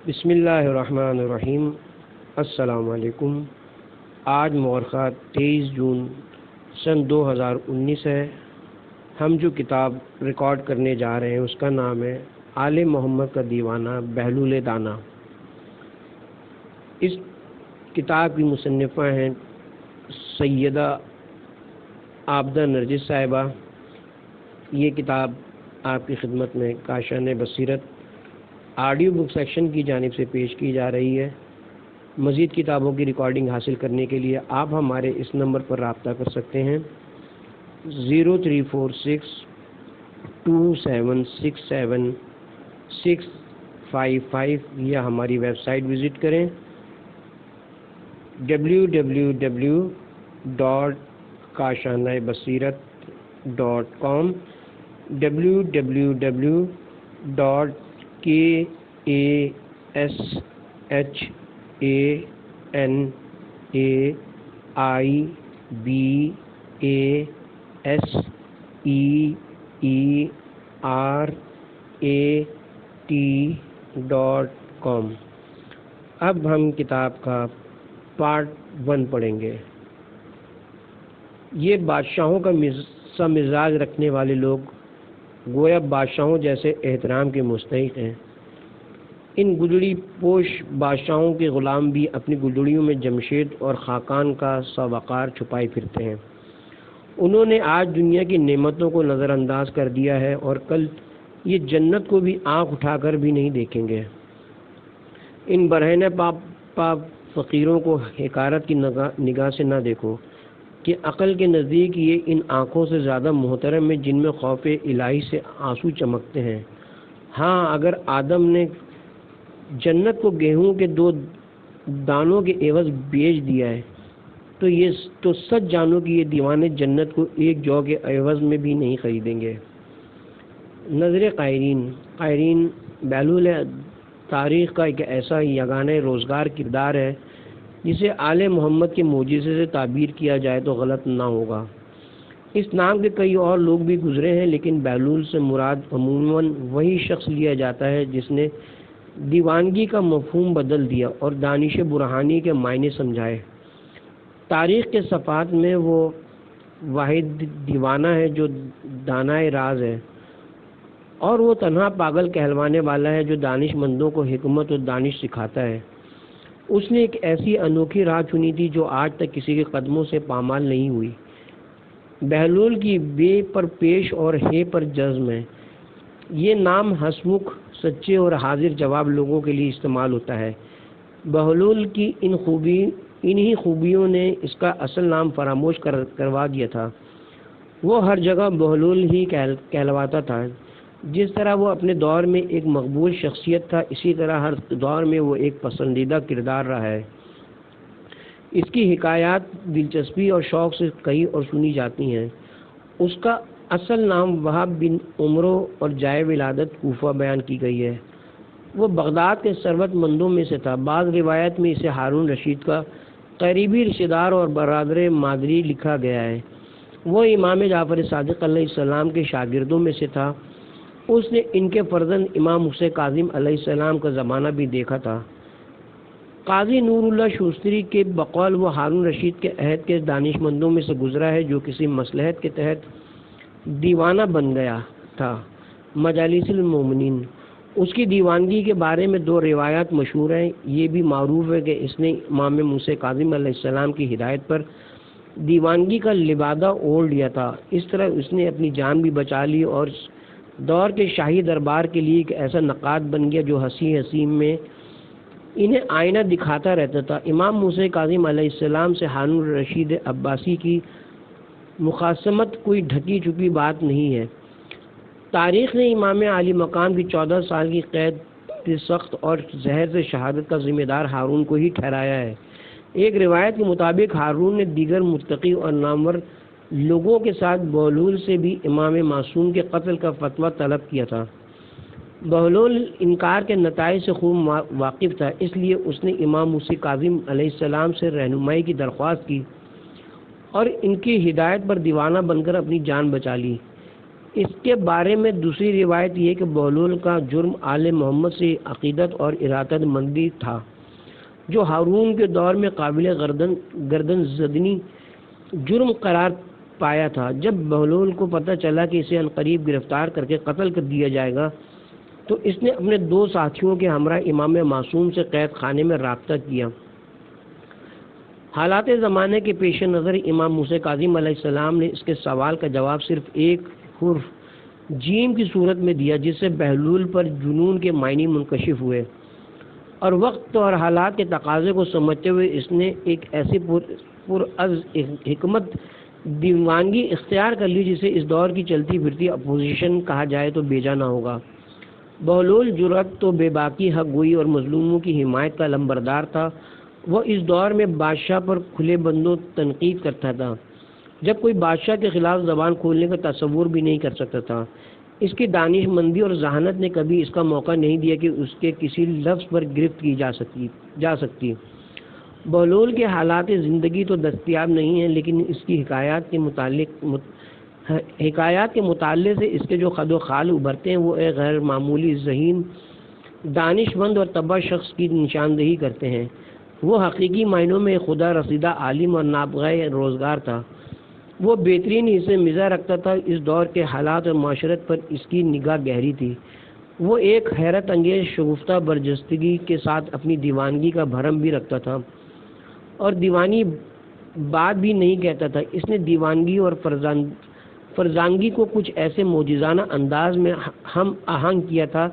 بسم اللہ الرحمن الرحیم۔ السلام علیکم۔ آج مورخہ 23 جون سن 2019 ہے۔ ہم جو کتاب ریکارڈ کرنے جا رہے ہیں اس کا نام ہے آل محمد کا دیوانہ بہلول دانا۔ اس کتاب کی مصنفہ ہیں سیدہ عابدہ نرجس صاحبہ۔ یہ کتاب آپ کی خدمت میں کاشان بصیرت آڈیو بک سیکشن کی جانب سے پیش کی جا رہی ہے۔ مزید کتابوں کی ریکارڈنگ حاصل کرنے کے لیے آپ ہمارے اس نمبر پر رابطہ کر سکتے ہیں 0346276765 یا ہماری ویب سائٹ وزٹ کریں www.kashanebasirat.com kashanebasirat.com۔ اب ہم کتاب کا پارٹ 1 پڑھیں گے۔ یہ بادشاہوں کا سا مزاج رکھنے والے لوگ گویا بادشاہوں جیسے احترام کے مستحق ہیں۔ ان گدڑی پوش بادشاہوں کے غلام بھی اپنی گدڑیوں میں جمشید اور خاقان کا سا وقار چھپائے پھرتے ہیں۔ انہوں نے آج دنیا کی نعمتوں کو نظر انداز کر دیا ہے اور کل یہ جنت کو بھی آنکھ اٹھا کر بھی نہیں دیکھیں گے۔ ان برہنہ پاپ فقیروں کو حقارت کی نگاہ سے نہ دیکھو کہ عقل کے نزدیک یہ ان آنکھوں سے زیادہ محترم ہے جن میں خوف الہی سے آنسو چمکتے ہیں۔ ہاں، اگر آدم نے جنت کو گیہوں کے 2 دانوں کے عوض بیچ دیا ہے تو سچ جانو کہ یہ دیوانے جنت کو 1 جو کے عوض میں بھی نہیں خریدیں گے۔ نظر قائرین بہلول تاریخ کا ایک ایسا یگانہ روزگار کردار ہے جسے آل محمد کے معجزے سے تعبیر کیا جائے تو غلط نہ ہوگا۔ اس نام کے کئی اور لوگ بھی گزرے ہیں، لیکن بہلول سے مراد عموماً وہی شخص لیا جاتا ہے جس نے دیوانگی کا مفہوم بدل دیا اور دانش برہانی کے معنی سمجھائے۔ تاریخ کے صفحات میں وہ واحد دیوانہ ہے جو دانائے راز ہے، اور وہ تنہا پاگل کہلوانے والا ہے جو دانش مندوں کو حکمت اور دانش سکھاتا ہے۔ اس نے ایک ایسی انوکھی راہ چنی تھی جو آج تک کسی کے قدموں سے پامال نہیں ہوئی۔ بہلول کی بے پر پیش اور ہے پر جزم ہے۔ یہ نام ہسمکھ، سچے اور حاضر جواب لوگوں کے لیے استعمال ہوتا ہے۔ بہلول کی انہی خوبیوں نے اس کا اصل نام فراموش کروا دیا تھا۔ وہ ہر جگہ بہلول ہی کہلواتا تھا۔ جس طرح وہ اپنے دور میں ایک مقبول شخصیت تھا، اسی طرح ہر دور میں وہ ایک پسندیدہ کردار رہا ہے۔ اس کی حکایات دلچسپی اور شوق سے کہی اور سنی جاتی ہیں۔ اس کا اصل نام وہاب بن عمرو اور جائے ولادت کوفہ بیان کی گئی ہے۔ وہ بغداد کے ثروت مندوں میں سے تھا۔ بعض روایت میں اسے ہارون رشید کا قریبی رشتہ دار اور برادر مادری لکھا گیا ہے۔ وہ امام جعفر صادق علیہ السلام کے شاگردوں میں سے تھا۔ اس نے ان کے فرزند امام حسین کاظم علیہ السلام کا زمانہ بھی دیکھا تھا۔ قاضی نور اللہ شوستری کے بقول وہ ہارون رشید کے عہد کے دانش مندوں میں سے گزرا ہے جو کسی مصلحت کے تحت دیوانہ بن گیا تھا۔ مجالس المومنین۔ اس کی دیوانگی کے بارے میں 2 روایات مشہور ہیں۔ یہ بھی معروف ہے کہ اس نے امام موسیٰ کاظم علیہ السلام کی ہدایت پر دیوانگی کا لبادہ اوڑھ لیا تھا۔ اس طرح اس نے اپنی جان بھی بچا لی اور دور کے شاہی دربار کے لیے ایک ایسا نقاد بن گیا جو حسین میں انہیں آئینہ دکھاتا رہتا تھا۔ امام موسیٰ کاظم علیہ السلام سے ہارون رشید عباسی کی مخاصمت کوئی ڈھکی چھپی بات نہیں ہے۔ تاریخ نے امام عالی مقام کی 14 سال کی قید سخت اور زہر سے شہادت کا ذمہ دار ہارون کو ہی ٹھہرایا ہے۔ ایک روایت کے مطابق ہارون نے دیگر متقی اور نامور لوگوں کے ساتھ بہلول سے بھی امام معصوم کے قتل کا فتویٰ طلب کیا تھا۔ بہلول انکار کے نتائج سے خوب واقف تھا، اس لیے اس نے امام موسیٰ کاظم علیہ السلام سے رہنمائی کی درخواست کی اور ان کی ہدایت پر دیوانہ بن کر اپنی جان بچا لی۔ اس کے بارے میں دوسری روایت یہ کہ بہلول کا جرم آل محمد سے عقیدت اور ارادت مندی تھا، جو ہارون کے دور میں قابل گردن زدنی جرم قرار پایا تھا۔ جب بہلول کو پتہ چلا کہ اسے عنقریب گرفتار کر کے قتل کر دیا جائے گا تو اس نے اپنے 2 ساتھیوں کے ہمراہ امام معصوم سے قید خانے میں رابطہ کیا۔ حالات زمانے کے پیش نظر امام موسیٰ کاظم علیہ السلام نے اس کے سوال کا جواب صرف ایک حرف جیم کی صورت میں دیا، جس سے بہلول پر جنون کے معنی منکشف ہوئے، اور وقت اور حالات کے تقاضے کو سمجھتے ہوئے اس نے ایک ایسی پرعز حکمت دیوانگی اختیار کر لی جسے اس دور کی چلتی پھرتی اپوزیشن کہا جائے تو بیجا نہ ہوگا۔ بہلول جرأت تو بے باکی حق گوئی اور مظلوموں کی حمایت کا لمبردار تھا۔ وہ اس دور میں بادشاہ پر کھلے بندوں تنقید کرتا تھا، جب کوئی بادشاہ کے خلاف زبان کھولنے کا تصور بھی نہیں کر سکتا تھا۔ اس کی دانش مندی اور ذہانت نے کبھی اس کا موقع نہیں دیا کہ اس کے کسی لفظ پر گرفت کی جا سکتی۔ بہلول کے حالات زندگی تو دستیاب نہیں ہیں، لیکن اس کی حکایات کے مطالعے سے اس کے جو خد و خال ابھرتے ہیں وہ ایک غیر معمولی ذہین، دانش مند اور طبع شخص کی نشاندہی کرتے ہیں۔ وہ حقیقی معنوں میں خدا رسیدہ عالم اور نابغہ روزگار تھا۔ وہ بہترین حصے مزاح رکھتا تھا۔ اس دور کے حالات اور معاشرت پر اس کی نگاہ گہری تھی۔ وہ ایک حیرت انگیز شگفتہ برجستگی کے ساتھ اپنی دیوانگی کا بھرم بھی رکھتا تھا اور دیوانی بات بھی نہیں کہتا تھا۔ اس نے دیوانگی اور فرزانگی کو کچھ ایسے معجزانہ انداز میں ہم آہنگ کیا تھا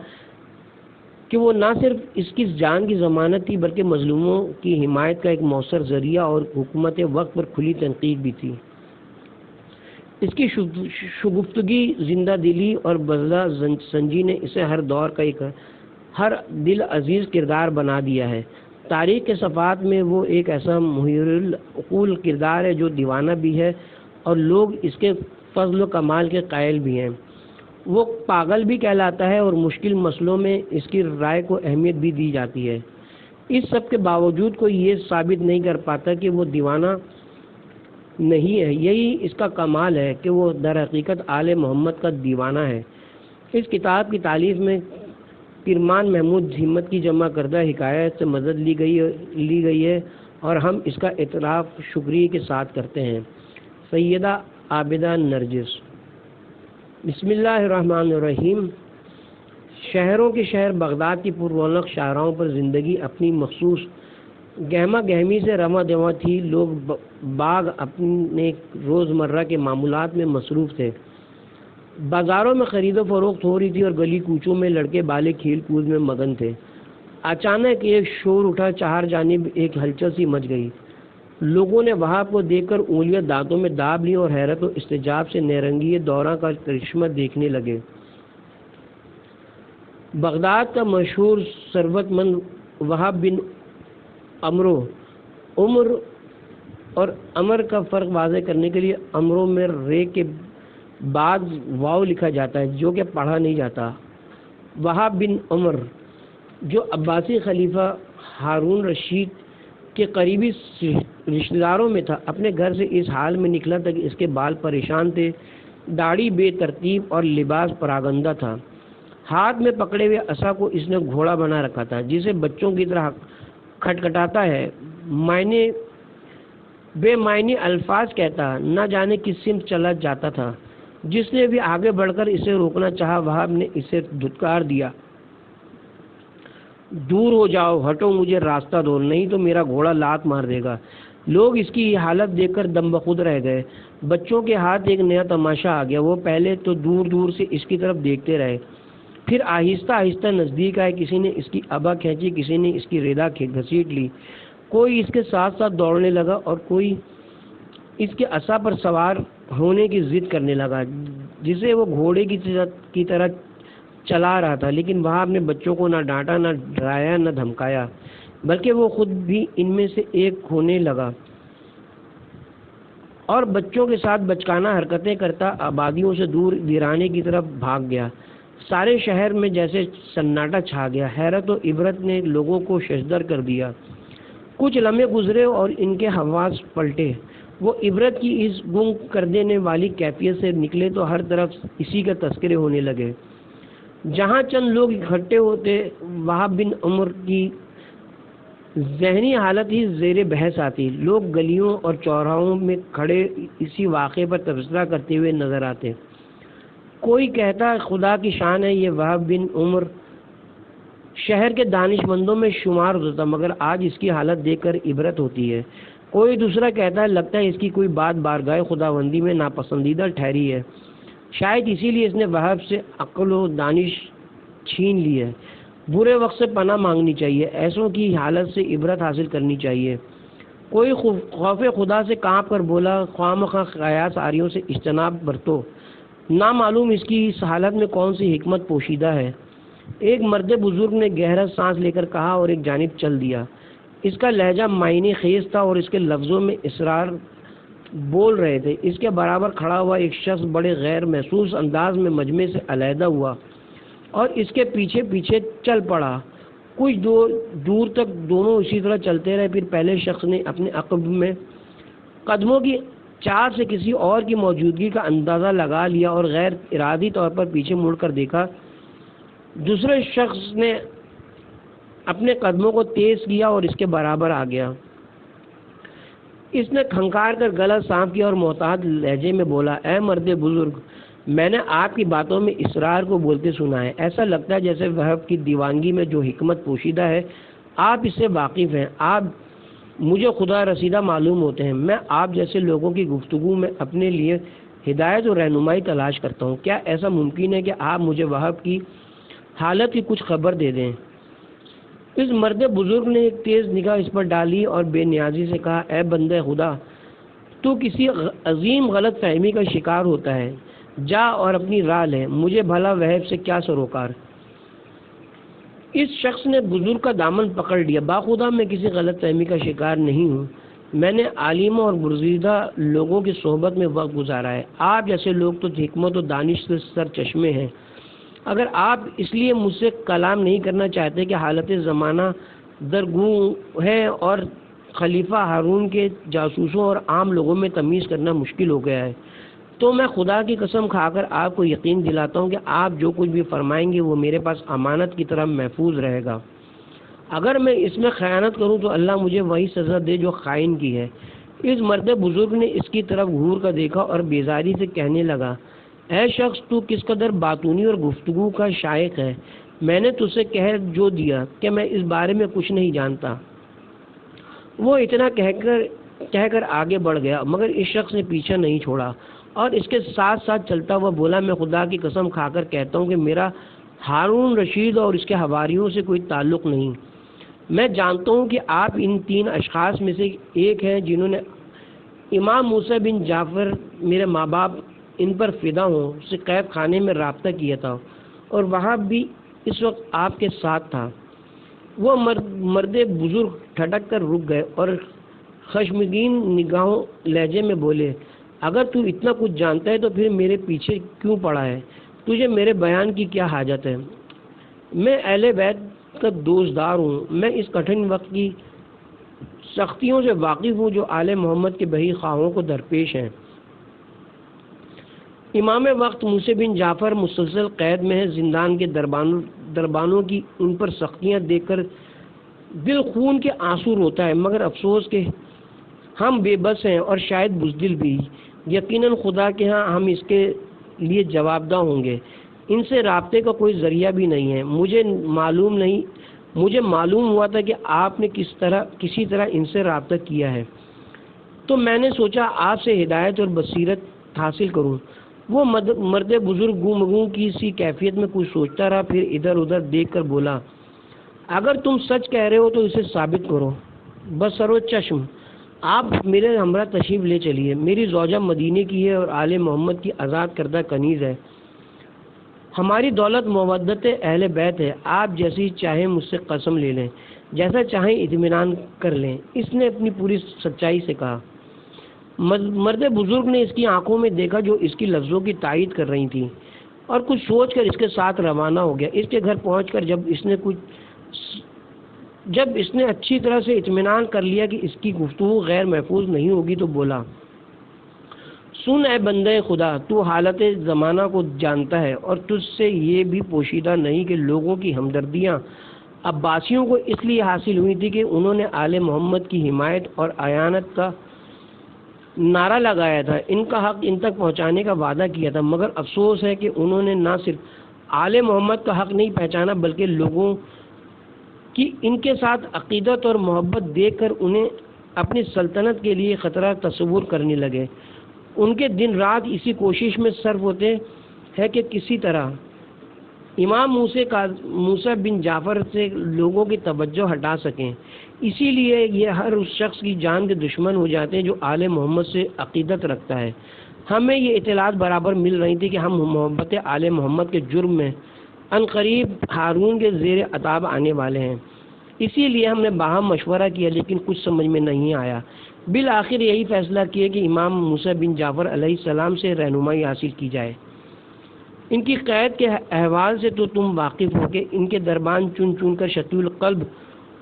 کہ وہ نہ صرف اس کی جان کی ضمانت تھی بلکہ مظلوموں کی حمایت کا ایک مؤثر ذریعہ اور حکومت وقت پر کھلی تنقید بھی تھی۔ اس کی شگفتگی، زندہ دلی اور بذلہ سنجی نے اسے ہر دور کا ایک ہر دل عزیز کردار بنا دیا ہے۔ تاریخ کے صفحات میں وہ ایک ایسا محیر العقول کردار ہے جو دیوانہ بھی ہے اور لوگ اس کے فضل و کمال کے قائل بھی ہیں۔ وہ پاگل بھی کہلاتا ہے اور مشکل مسئلوں میں اس کی رائے کو اہمیت بھی دی جاتی ہے۔ اس سب کے باوجود کوئی یہ ثابت نہیں کر پاتا کہ وہ دیوانہ نہیں ہے۔ یہی اس کا کمال ہے کہ وہ در حقیقت آل محمد کا دیوانہ ہے۔ اس کتاب کی تالیف میں کرمان محمود ہمت کی جمع کردہ حکایت سے مدد لی گئی ہے اور ہم اس کا اعتراف شکریہ کے ساتھ کرتے ہیں۔ سیدہ عابدہ نرجس۔ بسم اللہ الرحمن الرحیم۔ شہروں کے شہر بغداد کی پر رونق شاہراہوں پر زندگی اپنی مخصوص گہما گہمی سے رواں دواں تھی۔ لوگ باغ اپنے روزمرہ کے معمولات میں مصروف تھے۔ بازاروں میں خرید و فروخت ہو رہی تھی اور گلی کوچوں میں لڑکے بالے کھیل کود میں مگن تھے۔ اچانک ایک شور اٹھا، چہار جانب ایک ہلچل سی مچ گئی۔ لوگوں نے وہاب کو دیکھ کر انگلیاں دانتوں میں داب لی اور حیرت و استعجاب سے نیرنگی دوراں کا کرشمہ دیکھنے لگے۔ بغداد کا مشہور ثروت مند وہاب بن عمرو، عمر اور امر کا فرق واضح کرنے کے لیے امروں میں رے کے بعد واو لکھا جاتا ہے جو کہ پڑھا نہیں جاتا۔ وہاب بن عمر جو عباسی خلیفہ ہارون رشید کے قریبی رشتہ داروں میں تھا، اپنے گھر سے اس حال میں نکلا تھا کہ اس کے بال پریشان تھے، داڑھی بے ترتیب اور لباس پراگندہ تھا۔ ہاتھ میں پکڑے ہوئے عصا کو اس نے گھوڑا بنا رکھا تھا جسے بچوں کی طرح کھٹکھٹاتا ہے، بے معنی الفاظ کہتا، نہ جانے کس سمت چلا جاتا تھا۔ جس نے بھی آگے بڑھ کر اسے روکنا چاہا، وہاب نے اسے دھتکار دیا، دور ہو جاؤ، ہٹو، مجھے راستہ دو، نہیں تو میرا گھوڑا لات مار دے گا۔ لوگ اس کی یہ حالت دیکھ کر دم بخود رہ گئے۔ بچوں کے ہاتھ ایک نیا تماشا آ گیا۔ وہ پہلے تو دور دور سے اس کی طرف دیکھتے رہے، پھر آہستہ آہستہ نزدیک آئے۔ کسی نے اس کی ابا کھینچی، کسی نے اس کی ریدا گھسیٹ لی، کوئی اس کے ساتھ ساتھ دوڑنے لگا اور کوئی اس کے عصا پر سوار ہونے کی ضد کرنے لگا جسے وہ گھوڑے کی طرح چلا رہا تھا۔ لیکن وہاب نے بچوں کو نہ ڈانٹا، نہ ڈرایا، نہ دھمکایا، بلکہ وہ خود بھی ان میں سے ایک ہونے لگا اور بچوں کے ساتھ بچکانہ حرکتیں کرتا آبادیوں سے دور ویرانے کی طرف بھاگ گیا۔ سارے شہر میں جیسے سناٹا چھا گیا۔ حیرت و عبرت نے لوگوں کو ششدر کر دیا۔ کچھ لمحے گزرے اور ان کے حواس پلٹے۔ وہ عبرت کی اس گم کر دینے والی کیفیت سے نکلے تو ہر طرف اسی کا تذکرے ہونے لگے۔ جہاں چند لوگ اکٹھے ہوتے وہاں بن عمر کی ذہنی حالت ہی زیر بحث آتی۔ لوگ گلیوں اور چوراہوں میں کھڑے اسی واقعے پر تبصرہ کرتے ہوئے نظر آتے۔ کوئی کہتا خدا کی شان ہے یہ وہب بن عمر شہر کے دانش مندوں میں شمار ہوتا تھا، مگر آج اس کی حالت دیکھ کر عبرت ہوتی ہے۔ کوئی دوسرا کہتا ہے لگتا ہے اس کی کوئی بات بارگاہ خداوندی میں ناپسندیدہ ٹھہری ہے، شاید اسی لیے اس نے وہب سے عقل و دانش چھین لی ہے۔ برے وقت سے پناہ مانگنی چاہیے، ایسوں کی حالت سے عبرت حاصل کرنی چاہیے۔ کوئی خوف خدا سے کانپ کر بولا خواہ مخواہ قیاس آریوں سے اجتناب برتو، نہ معلوم اس کی اس حالت میں کون سی حکمت پوشیدہ ہے۔ ایک مرد بزرگ نے گہرا سانس لے کر کہا اور ایک جانب چل دیا۔ اس کا لہجہ معنی خیز تھا اور اس کے لفظوں میں اسرار بول رہے تھے۔ اس کے برابر کھڑا ہوا ایک شخص بڑے غیر محسوس انداز میں مجمع سے علیحدہ ہوا اور اس کے پیچھے پیچھے چل پڑا۔ کچھ دور تک دونوں اسی طرح چلتے رہے، پھر پہلے شخص نے اپنے عقب میں قدموں کی چار سے کسی اور کی موجودگی کا اندازہ لگا لیا اور غیر ارادی طور پر پیچھے مڑ کر دیکھا۔ دوسرے شخص نے اپنے قدموں کو تیز کیا اور اس کے برابر آ گیا۔ اس نے کھنکار کر گلا صاف کیا اور محتاط لہجے میں بولا، اے مرد بزرگ، میں نے آپ کی باتوں میں اسرار کو بولتے سنا ہے۔ ایسا لگتا ہے جیسے وہب کی دیوانگی میں جو حکمت پوشیدہ ہے آپ اس سے واقف ہیں۔ آپ مجھے خدا رسیدہ معلوم ہوتے ہیں۔ میں آپ جیسے لوگوں کی گفتگو میں اپنے لیے ہدایت اور رہنمائی تلاش کرتا ہوں۔ کیا ایسا ممکن ہے کہ آپ مجھے وہب کی حالت کی کچھ خبر دے دیں؟ اس مرد بزرگ نے ایک تیز نگاہ اس پر ڈالی اور بے نیازی سے کہا، اے بندے خدا، تو کسی عظیم غلط فہمی کا شکار ہوتا ہے، جا اور اپنی راہ لے، مجھے بھلا وہب سے کیا سروکار۔ اس شخص نے بزرگ کا دامن پکڑ لیا، باخدا میں کسی غلط فہمی کا شکار نہیں ہوں، میں نے عالموں اور برزیدہ لوگوں کی صحبت میں وقت گزارا ہے۔ آپ جیسے لوگ تو حکمت و دانش سے سر چشمے ہیں۔ اگر آپ اس لیے مجھ سے کلام نہیں کرنا چاہتے کہ حالت زمانہ درگوں ہے اور خلیفہ ہارون کے جاسوسوں اور عام لوگوں میں تمیز کرنا مشکل ہو گیا ہے، تو میں خدا کی قسم کھا کر آپ کو یقین دلاتا ہوں کہ آپ جو کچھ بھی فرمائیں گے وہ میرے پاس امانت کی طرح محفوظ رہے گا۔ اگر میں اس میں خیانت کروں تو اللہ مجھے وہی سزا دے جو خائن کی ہے۔ اس مرد بزرگ نے اس کی طرف گھور کر دیکھا اور بیزاری سے کہنے لگا، اے شخص، تو کس قدر باتونی اور گفتگو کا شائق ہے۔ میں نے تجھ سے کہہ جو دیا کہ میں اس بارے میں کچھ نہیں جانتا۔ وہ اتنا کہہ کر آگے بڑھ گیا، مگر اس شخص نے پیچھا نہیں چھوڑا اور اس کے ساتھ ساتھ چلتا ہوا بولا، میں خدا کی قسم کھا کر کہتا ہوں کہ میرا ہارون رشید اور اس کے حواریوں سے کوئی تعلق نہیں۔ میں جانتا ہوں کہ آپ ان تین اشخاص میں سے ایک ہیں جنہوں نے امام موسیٰ بن جعفر، میرے ماں باپ ان پر فدا ہوں، سے قید خانے میں رابطہ کیا تھا اور وہاں بھی اس وقت آپ کے ساتھ تھا۔ وہ مرد بزرگ ٹھٹک کر رک گئے اور خشمگین نگاہوں لہجے میں بولے، اگر تو اتنا کچھ جانتا ہے تو پھر میرے پیچھے کیوں پڑا ہے؟ تجھے میرے بیان کی کیا حاجت ہے؟ میں اہل بیت کا دوستدار ہوں، میں اس کٹھن وقت کی سختیوں سے واقف ہوں جو آل محمد کے بہی خواہوں کو درپیش ہیں۔ امام وقت موسیٰ بن جعفر مسلسل قید میں ہے، زندان کے دربانوں کی ان پر سختیاں دیکھ کر دل خون کے آنسو روتا ہے، مگر افسوس کہ ہم بے بس ہیں اور شاید بزدل بھی۔ یقیناً خدا کے ہاں ہم اس کے لیے جواب دہ ہوں گے۔ ان سے رابطے کا کوئی ذریعہ بھی نہیں ہے۔ مجھے معلوم ہوا تھا کہ آپ نے کسی طرح ان سے رابطہ کیا ہے، تو میں نے سوچا آپ سے ہدایت اور بصیرت حاصل کروں۔ وہ مرد بزرگ گوں کی سی کیفیت میں کچھ سوچتا رہا، پھر ادھر ادھر دیکھ کر بولا، اگر تم سچ کہہ رہے ہو تو اسے ثابت کرو۔ بسرو چشم آپ میرے ہمراہ تشریف لے چلیے۔ میری زوجہ مدینے کی ہے اور آل محمد کی آزاد کردہ کنیز ہے۔ ہماری دولت مودت اہل بیت ہے۔ آپ جیسی چاہیں مجھ سے قسم لے لیں، جیسا چاہیں اطمینان کر لیں۔ اس نے اپنی پوری سچائی سے کہا۔ مرد بزرگ نے اس کی آنکھوں میں دیکھا جو اس کی لفظوں کی تائید کر رہی تھی، اور کچھ سوچ کر اس کے ساتھ روانہ ہو گیا۔ اس کے گھر پہنچ کر جب اس نے اچھی طرح سے اطمینان کر لیا کہ اس کی گفتگو غیر محفوظ نہیں ہوگی تو بولا، سن اے بندے خدا، تو حالت زمانہ کو جانتا ہے اور تجھ سے یہ بھی پوشیدہ نہیں کہ لوگوں کی ہمدردیاں عباسیوں کو اس لیے حاصل ہوئی تھی کہ انہوں نے آل محمد کی حمایت اور اعانت کا نعرہ لگایا تھا، ان کا حق ان تک پہنچانے کا وعدہ کیا تھا، مگر افسوس ہے کہ انہوں نے نہ صرف آل محمد کا حق نہیں پہچانا بلکہ لوگوں کی ان کے ساتھ عقیدت اور محبت دیکھ کر انہیں اپنی سلطنت کے لیے خطرہ تصور کرنے لگے۔ ان کے دن رات اسی کوشش میں صرف ہوتے ہیں کہ کسی طرح امام موسیٰ بن جعفر سے لوگوں کی توجہ ہٹا سکیں۔ اسی لیے یہ ہر اس شخص کی جان کے دشمن ہو جاتے ہیں جو آل محمد سے عقیدت رکھتا ہے۔ ہمیں یہ اطلاعات برابر مل رہی تھی کہ ہم محبت آل محمد کے جرم میں عنقریب ہارون کے زیر عتاب آنے والے ہیں، اسی لیے ہم نے باہم مشورہ کیا لیکن کچھ سمجھ میں نہیں آیا۔ بالآخر یہی فیصلہ کیا کہ امام موسیٰ بن جعفر علیہ السلام سے رہنمائی حاصل کی جائے۔ ان کی قید کے احوال سے تو تم واقف ہو کہ ان کے دربان چن چن کر شتیل القلب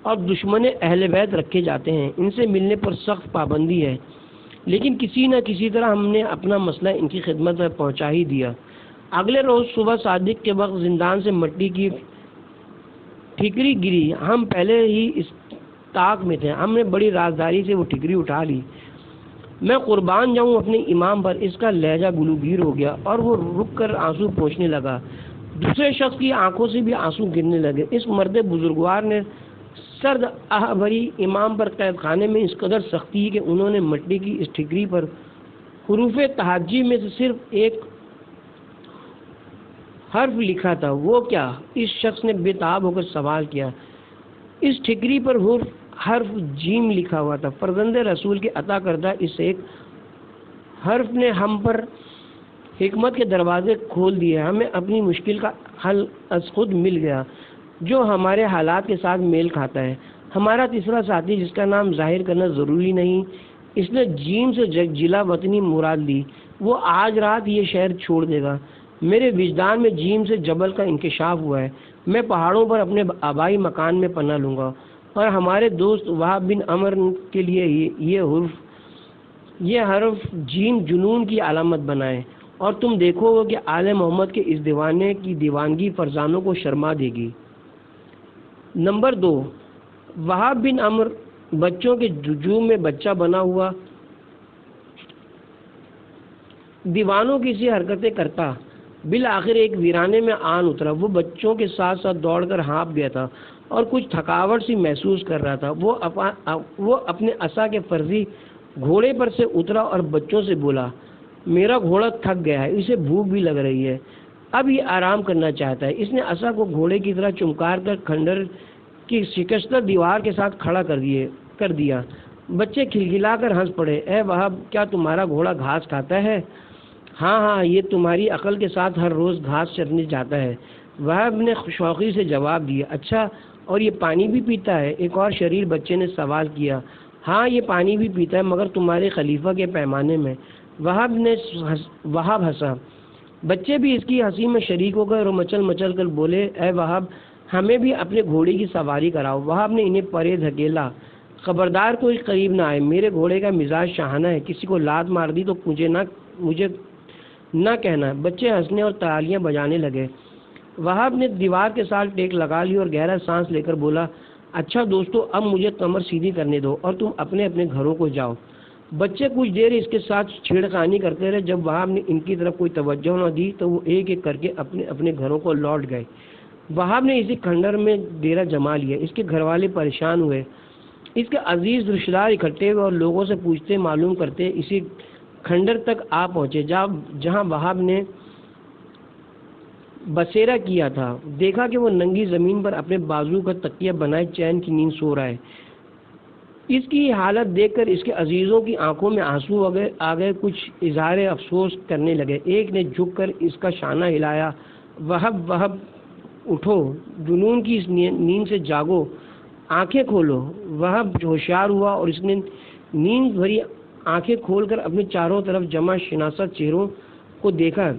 اور دشمن اہل بیت رکھے جاتے ہیں، ان سے ملنے پر سخت پابندی ہے، لیکن کسی نہ کسی طرح ہم نے اپنا مسئلہ ان کی خدمت میں پہنچا ہی دیا۔ اگلے روز صبح صادق کے وقت زندان سے مٹی کی ٹھیکری گری، ہم پہلے ہی اس طاق میں تھے، ہم نے بڑی رازداری سے وہ ٹھیکری اٹھا لی۔ میں قربان جاؤں اپنے امام پر، اس کا لہجہ گلوگیر ہو گیا اور وہ رک کر آنسو پوچھنے لگا۔ دوسرے شخص کی آنکھوں سے بھی آنسو گرنے لگے۔ اس مرد بزرگوار نے سرد آہ بھری امام پر قید خانے میں اس قدر سختی کہ انہوں نے مٹی کی اس ٹھیکری پر حروف تہجی میں سے صرف ایک حرف لکھا تھا۔ وہ کیا؟ اس شخص نے بے تاب ہو کر سوال کیا۔ اس ٹھیکری پر حرف جیم لکھا ہوا تھا۔ فرزند رسول کے عطا کردہ اس ایک حرف نے ہم پر حکمت کے دروازے کھول دیے، ہمیں اپنی مشکل کا حل از خود مل گیا جو ہمارے حالات کے ساتھ میل کھاتا ہے۔ ہمارا تیسرا ساتھی، جس کا نام ظاہر کرنا ضروری نہیں، اس نے جیم سے جلا وطنی مراد لی، وہ آج رات یہ شہر چھوڑ دے گا۔ میرے وجدان میں جیم سے جبل کا انکشاف ہوا ہے، میں پہاڑوں پر اپنے آبائی مکان میں پناہ لوں گا، اور ہمارے دوست وہاب بن عمر کے لیے یہ حرف جیم جنون کی علامت بنائے، اور تم دیکھو گے کہ آل محمد کے اس دیوانے کی دیوانگی فرزانوں کو شرما دے گی۔ نمبر 2، وہاب بن عمر بچوں کے ہجوم میں بچہ بنا ہوا دیوانوں کی سی حرکتیں کرتا، بالآخر ایک ویرانے میں آن اترا۔ وہ بچوں کے ساتھ ساتھ دوڑ کر ہانپ گیا تھا اور کچھ تھکاوٹ سی محسوس کر رہا تھا۔ وہ اپنے عصا کے فرضی گھوڑے پر سے اترا اور بچوں سے بولا، میرا گھوڑا تھک گیا ہے، اسے بھوک بھی لگ رہی ہے، اب یہ آرام کرنا چاہتا ہے۔ اس نے عصا کو گھوڑے کی طرح چمکار کر کھنڈر کی شکستہ دیوار کے ساتھ کھڑا کر دیا۔ بچے کھلکھلا کر ہنس پڑے۔ اے وہاب، کیا تمہارا گھوڑا گھاس کھاتا ہے؟ ہاں، یہ تمہاری عقل کے ساتھ ہر روز گھاس چرنے جاتا ہے، وہاب نے شوقی سے جواب دیا۔ اچھا، اور یہ پانی بھی پیتا ہے؟ ایک اور شریر بچے نے سوال کیا۔ ہاں، یہ پانی بھی پیتا ہے، مگر تمہارے خلیفہ کے پیمانے میں۔ وہاب ہنسا۔ بچے بھی اس کی ہنسی میں شریک ہو گئے اور مچل مچل کر بولے، اے وہاب، ہمیں بھی اپنے گھوڑے کی سواری کراؤ۔ وہاب نے انہیں پرے دھکیلا۔ خبردار کوئی قریب نہ آئے، میرے گھوڑے کا مزاج شاہانہ ہے، کسی کو لات مار دی تو مجھے نہ کہنا۔ بچے ہنسنے اور تالیاں بجانے لگے۔ وہاب نے دیوار کے ساتھ ٹیک لگا لی اور گہرا سانس لے کر بولا، اچھا دوستو، اب مجھے کمر سیدھی کرنے دو اور تم اپنے اپنے گھروں کو جاؤ۔ بچے کچھ دیر اس کے ساتھ چھیڑخانی کرتے رہے۔ جب وہاب نے ان کی طرف کوئی توجہ نہ دی تو وہ ایک ایک کر کے اپنے اپنے گھروں کو لوٹ گئے۔ وہاب نے اسی کھنڈر میں ڈیرا جما لیا۔ اس کے گھر والے پریشان ہوئے، اس کے عزیز رشتہ دار اکٹھے ہوئے اور لوگوں سے پوچھتے معلوم کرتے اسی کھنڈر تک آ پہنچے جہاں وہاب نے بسیرا کیا تھا۔ دیکھا کہ وہ ننگی زمین پر اپنے بازو کا تکیہ بنائے چین کی نیند سو رہا ہے۔ اس کی حالت دیکھ کر اس کے عزیزوں کی آنکھوں میں آنسو آ گئے، کچھ اظہار افسوس کرنے لگے۔ ایک نے جھک کر اس کا شانہ ہلایا، وہب اٹھو، جنون کی اس نیند سے جاگو، آنکھیں کھولو۔ وہب ہوشیار ہوا اور اس نے نیند بھری آنکھیں کھول کر اپنے چاروں طرف جمع شناسہ چہروں کو دیکھا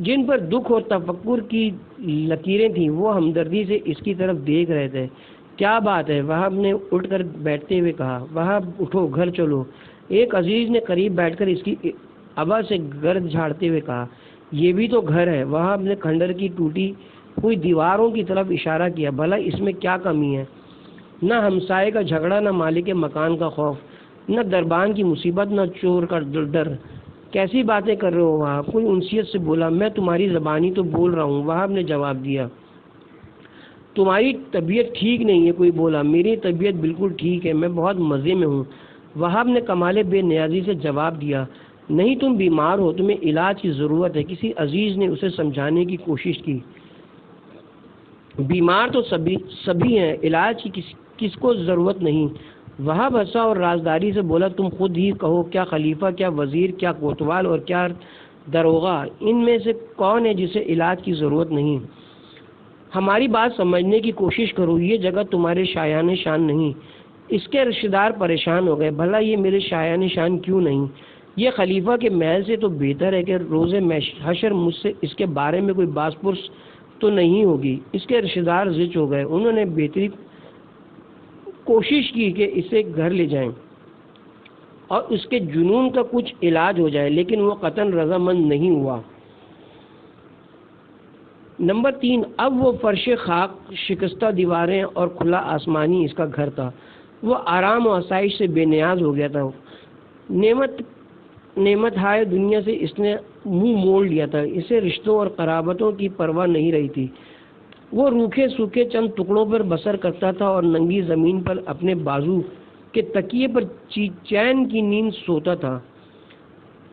جن پر دکھ اور تفکر کی لکیریں تھیں۔ وہ ہمدردی سے اس کی طرف دیکھ رہے تھے۔ کیا بات ہے؟ وہاب نے اٹھ کر بیٹھتے ہوئے کہا۔ وہاب اٹھو، گھر چلو، ایک عزیز نے قریب بیٹھ کر اس کی ابا سے گرد جھاڑتے ہوئے کہا، یہ بھی تو گھر ہے۔ وہاب نے کھنڈر کی ٹوٹی ہوئی دیواروں کی طرف اشارہ کیا، بھلا اس میں کیا کمی ہے؟ نہ ہمسائے کا جھگڑا، نہ مالک مکان کا خوف، نہ دربان کی مصیبت، نہ چور کا ڈر۔ کیسی باتیں کر رہے ہو وہاب؟ کوئی انسیت سے بولا۔ میں تمہاری زبانی تو بول رہا ہوں، وہاب نے جواب دیا۔ تمہاری طبیعت ٹھیک نہیں ہے، کوئی بولا۔ میری طبیعت بالکل ٹھیک ہے، میں بہت مزے میں ہوں، وہاب نے کمال بے نیازی سے جواب دیا۔ نہیں، تم بیمار ہو، تمہیں علاج کی ضرورت ہے۔ کسی عزیز نے اسے سمجھانے کی کوشش کی، بیمار تو سبھی ہیں، علاج کی کس کو ضرورت نہیں۔ وہاب ہنسا اور رازداری سے بولا، تم خود ہی کہو، کیا خلیفہ، کیا وزیر، کیا کوتوال اور کیا داروغہ، ان میں سے کون ہے جسے علاج کی ضرورت نہیں؟ ہماری بات سمجھنے کی کوشش کرو، یہ جگہ تمہارے شایان شان نہیں۔ اس کے رشتہ دار پریشان ہو گئے۔ بھلا یہ میرے شایان شان کیوں نہیں؟ یہ خلیفہ کے محل سے تو بہتر ہے کہ روز حشر مجھ سے اس کے بارے میں کوئی باز پرس تو نہیں ہوگی۔ اس کے رشتہ دار زچ ہو گئے۔ انہوں نے بہتری کوشش کی کہ اسے گھر لے جائیں اور اس کے جنون کا کچھ علاج ہو جائے، لیکن وہ قطعاً رضامند نہیں ہوا۔ نمبر 3، اب وہ فرش خاک، شکستہ دیواریں اور کھلا آسمانی اس کا گھر تھا۔ وہ آرام و آسائش سے بے نیاز ہو گیا تھا۔ نعمت ہائے دنیا سے اس نے منہ موڑ لیا تھا۔ اسے رشتوں اور قرابتوں کی پرواہ نہیں رہی تھی۔ وہ روکھے سوکھے چند ٹکڑوں پر بسر کرتا تھا اور ننگی زمین پر اپنے بازو کے تکیے پر چین کی نیند سوتا تھا۔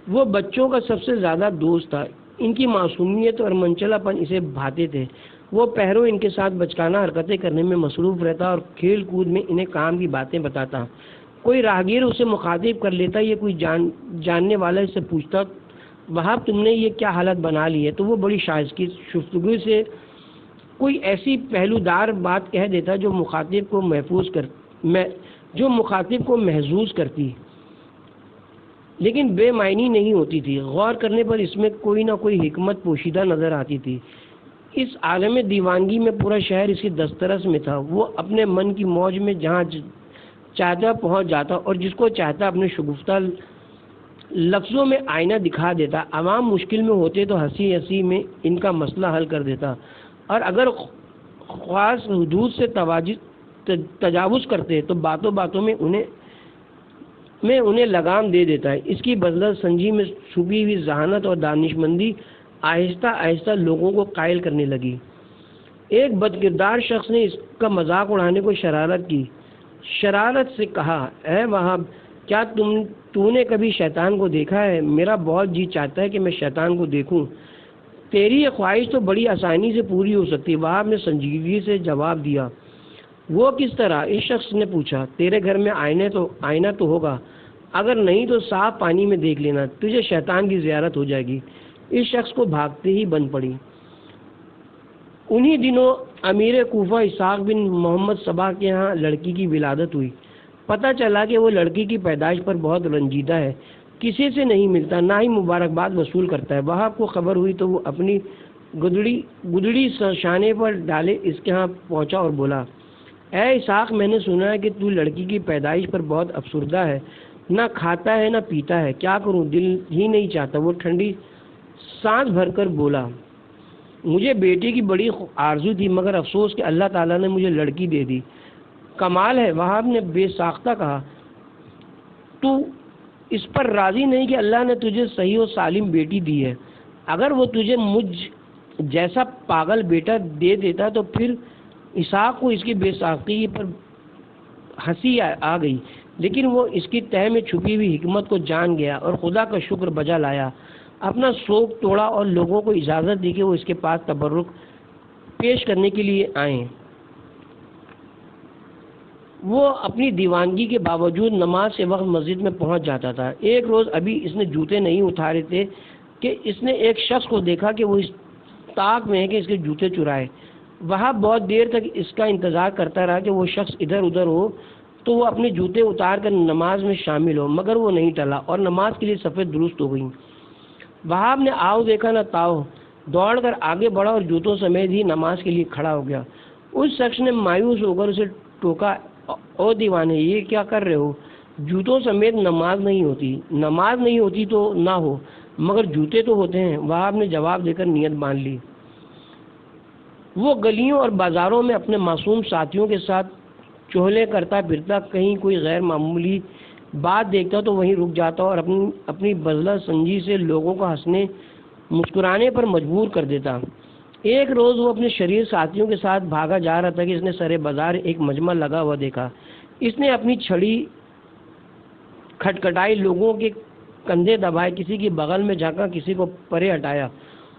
وہ بچوں کا سب سے زیادہ دوست تھا۔ ان کی معصومیت اور منچلا پن اسے بھاتے تھے۔ وہ پہروں ان کے ساتھ بچکانہ حرکتیں کرنے میں مصروف رہتا اور کھیل کود میں انہیں کام کی باتیں بتاتا۔ کوئی راہگیر اسے مخاطب کر لیتا یا کوئی جاننے والا اس سے پوچھتا، وہاب تم نے یہ کیا حالت بنا لی ہے، تو وہ بڑی شائستگی سے کوئی ایسی پہلودار بات کہہ دیتا جو مخاطب کو محظوظ کرتی، لیکن بے معنی نہیں ہوتی تھی۔ غور کرنے پر اس میں کوئی نہ کوئی حکمت پوشیدہ نظر آتی تھی۔ اس عالم دیوانگی میں پورا شہر اس کی دسترس میں تھا۔ وہ اپنے من کی موج میں جہاں چاہتا پہنچ جاتا اور جس کو چاہتا اپنے شگفتہ لفظوں میں آئینہ دکھا دیتا۔ عوام مشکل میں ہوتے تو ہنسی ہنسی میں ان کا مسئلہ حل کر دیتا، اور اگر خاص حدود سے تجاوز کرتے تو باتوں باتوں میں انہیں لگام دے دیتا ہے۔ اس کی بدلت سنجی میں چھپی ہوئی ذہانت اور دانشمندی آہستہ آہستہ لوگوں کو قائل کرنے لگی۔ ایک بدکردار شخص نے اس کا مذاق اڑانے کو شرارت سے کہا، اے وہاب، کیا تو نے کبھی شیطان کو دیکھا ہے؟ میرا بہت جی چاہتا ہے کہ میں شیطان کو دیکھوں۔ تیری یہ خواہش تو بڑی آسانی سے پوری ہو سکتی۔ وہاب نے سنجیدگی سے جواب دیا۔ وہ کس طرح؟ اس شخص نے پوچھا۔ تیرے گھر میں آئینہ تو ہوگا، اگر نہیں تو صاف پانی میں دیکھ لینا، تجھے شیطان کی زیارت ہو جائے گی۔ اس شخص کو بھاگتے ہی بن پڑی۔ انہی دنوں امیر کوفہ اسحاق بن محمد صباح کے ہاں لڑکی کی ولادت ہوئی۔ پتہ چلا کہ وہ لڑکی کی پیدائش پر بہت رنجیدہ ہے، کسی سے نہیں ملتا، نہ ہی مبارکباد وصول کرتا ہے۔ وہاب کو خبر ہوئی تو وہ اپنی گدڑی شانے پر ڈالے اس کے ہاں پہنچا اور بولا، اے اسحاق، میں نے سنا ہے کہ تو لڑکی کی پیدائش پر بہت افسردہ ہے، نہ کھاتا ہے نہ پیتا ہے، کیا کروں، دل ہی نہیں چاہتا۔ وہ ٹھنڈی سانس بھر کر بولا، مجھے بیٹی کی بڑی آرزو تھی، مگر افسوس کہ اللہ تعالیٰ نے مجھے لڑکی دے دی۔ کمال ہے، وہاب نے بے ساختہ کہا، تو اس پر راضی نہیں کہ اللہ نے تجھے صحیح و سالم بیٹی دی ہے؟ اگر وہ تجھے مجھ جیسا پاگل بیٹا دے دیتا تو پھر اسحاق کو اس کی بے ساختگی پر ہنسی آ گئی، لیکن وہ اس کی تہ میں چھپی ہوئی حکمت کو جان گیا اور خدا کا شکر بجا لایا۔ اپنا سوگ توڑا اور لوگوں کو اجازت دی کہ وہ اس کے پاس تبرک پیش کرنے کے لیے آئیں۔ وہ اپنی دیوانگی کے باوجود نماز کے وقت مسجد میں پہنچ جاتا تھا۔ ایک روز ابھی اس نے جوتے نہیں اتارے تھے کہ اس نے ایک شخص کو دیکھا کہ وہ اس طاق میں ہے کہ اس کے جوتے چرائے۔ وہاں بہت دیر تک اس کا انتظار کرتا رہا کہ وہ شخص ادھر ادھر ہو تو وہ اپنے جوتے اتار کر نماز میں شامل ہو، مگر وہ نہیں ٹلا اور نماز کے لیے صفیں درست ہو گئیں۔ وہاب نے آؤ دیکھا نہ تاؤ، دوڑ کر آگے بڑھا اور جوتوں سمیت ہی نماز کے لیے کھڑا ہو گیا۔ اس شخص نے مایوس ہو کر اسے ٹوکا، او دیوانے، یہ کیا کر رہے ہو؟ جوتوں سمیت نماز نہیں ہوتی تو نہ ہو، مگر جوتے تو ہوتے ہیں۔ وہاب نے جواب دے کر نیت باندھ لی۔ وہ گلیوں اور بازاروں میں اپنے معصوم ساتھیوں کے ساتھ چہلے کرتا پھرتا، کہیں کوئی غیر معمولی بات دیکھتا تو وہیں رک جاتا اور اپنی بذلہ سنجی سے لوگوں کو ہنسنے مسکرانے پر مجبور کر دیتا۔ ایک روز وہ اپنے شریر ساتھیوں کے ساتھ بھاگا جا رہا تھا کہ اس نے سرے بازار ایک مجمع لگا ہوا دیکھا۔ اس نے اپنی چھڑی کھٹکھٹائی، لوگوں کے کندھے دبائے، کسی کی بغل میں جھانکا، کسی کو پرے ہٹایا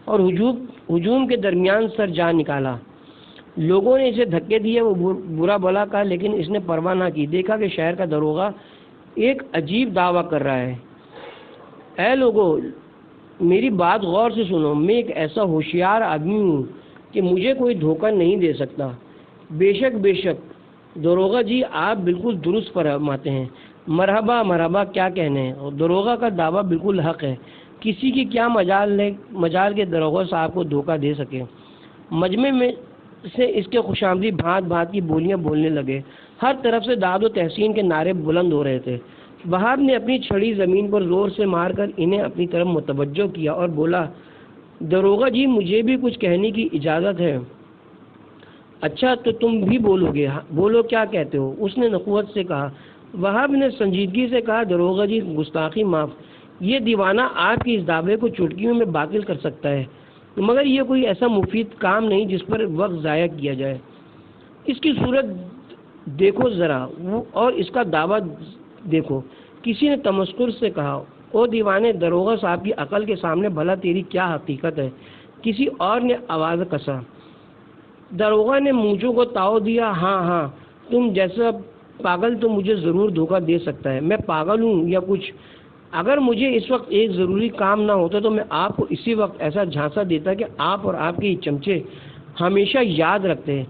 اور ہجوم کے درمیان سر جان نکالا۔ لوگوں نے اسے دھکے دیے، وہ برا بھلا کہا، لیکن اس نے پرواہ نہ کی۔ دیکھا کہ شہر کا داروغہ ایک عجیب دعویٰ کر رہا ہے۔ اے لوگو، میری بات غور سے سنو، میں ایک ایسا ہوشیار آدمی ہوں کہ مجھے کوئی دھوکہ نہیں دے سکتا۔ بے شک داروغہ جی، آپ بالکل درست فرماتے ہیں۔ مرحبا کیا کہنے ہیں، اور داروغہ کا دعویٰ بالکل حق ہے۔ کسی کی کیا مجال کے داروغہ صاحب کو دھوکہ دے سکے۔ مجمع میں سے اس کے خوشامدی بھانت کی بولیاں بولنے لگے۔ ہر طرف سے داد و تحسین کے نعرے بلند ہو رہے تھے۔ وہاب نے اپنی چھڑی زمین پر زور سے مار کر انہیں اپنی طرف متوجہ کیا اور بولا، داروغہ جی، مجھے بھی کچھ کہنے کی اجازت ہے۔ اچھا، تو تم بھی بولو گے؟ بولو، کیا کہتے ہو؟ اس نے نخوت سے کہا۔ وہاب نے سنجیدگی سے کہا، داروغہ جی، گستاخی معاف، یہ دیوانہ آپ کی اس دعوے کو چٹکیوں میں باطل کر سکتا ہے، مگر یہ کوئی ایسا مفید کام نہیں جس پر وقت ضائع کیا جائے۔ اس کی صورت دیکھو ذرا، اور اس کا دعویٰ دیکھو۔ کسی نے تمسخر سے کہا، او دیوانے، داروغہ صاحب کی عقل کے سامنے بھلا تیری کیا حقیقت ہے؟ کسی اور نے آواز کسا۔ داروغہ نے مونچھوں کو تاؤ دیا، ہاں، تم جیسا پاگل تو مجھے ضرور دھوکہ دے سکتا ہے۔ میں پاگل ہوں یا کچھ؟ اگر مجھے اس وقت ایک ضروری کام نہ ہوتا تو میں آپ کو اسی وقت ایسا جھانسا دیتا کہ آپ اور آپ کے یہ چمچے ہمیشہ یاد رکھتے ہیں۔